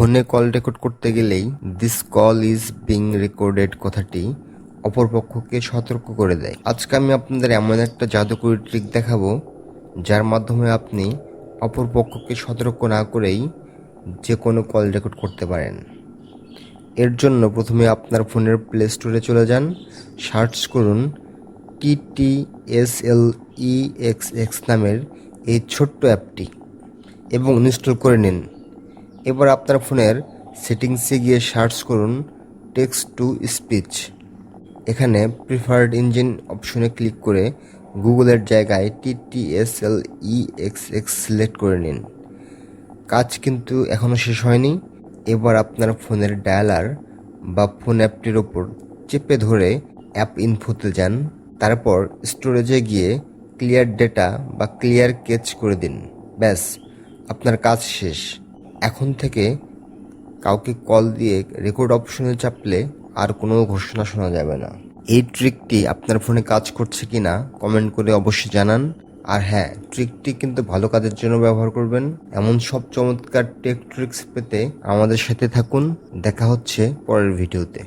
ফোনে call record করতে গেলেই this call is being recorded কথাটি অপরপক্ষকে সতর্ক করে দেয়। আজকে আমি আপনাদের এমন একটা জাদুকরী ট্রিক দেখাবো যার মাধ্যমে আপনি অপরপক্ষকে সতর্ক না করেই যে কোনো কল রেকর্ড করতে পারেন। এর জন্য প্রথমে আপনার ফোনের প্লে স্টোরে চলে যান, সার্চ করুন TTSLEXX নামের এই ছোট্ট অ্যাপটি এবং ইনস্টল করে নিন। এবার আপনার ফোনের সেটিংসে গিয়ে সার্চ করুন টেক্সট টু স্পিচ। এখানে প্রিফার্ড ইঞ্জিন অপশনে ক্লিক করে গুগলের জায়গায় TTSLEXX সিলেক্ট করে নিন। কাজ কিন্তু এখনও শেষ হয়নি। এবার আপনার ফোনের ডায়ালার বা ফোন অ্যাপটির ওপর চেপে ধরে অ্যাপ ইনফোতে যান, তারপর স্টোরেজে গিয়ে ক্লিয়ার ডেটা বা ক্লিয়ার ক্যাচ করে দিন। ব্যাস, আপনার কাজ শেষ। এখন থেকে কাউকে কল দিয়ে রেকর্ড অপশনে চাপলে আর কোনো ঘোষণা শোনা যাবে না। এই ট্রিকটি আপনার ফোনে কাজ করছে কি না কমেন্ট করে অবশ্যই জানান। আর হ্যাঁ, ট্রিকটি কিন্তু ভালো কাজের জন্য ব্যবহার করবেন। এমন সব চমৎকার টেক ট্রিক্স পেতে আমাদের সাথে থাকুন। দেখা হচ্ছে পরের ভিডিওতে।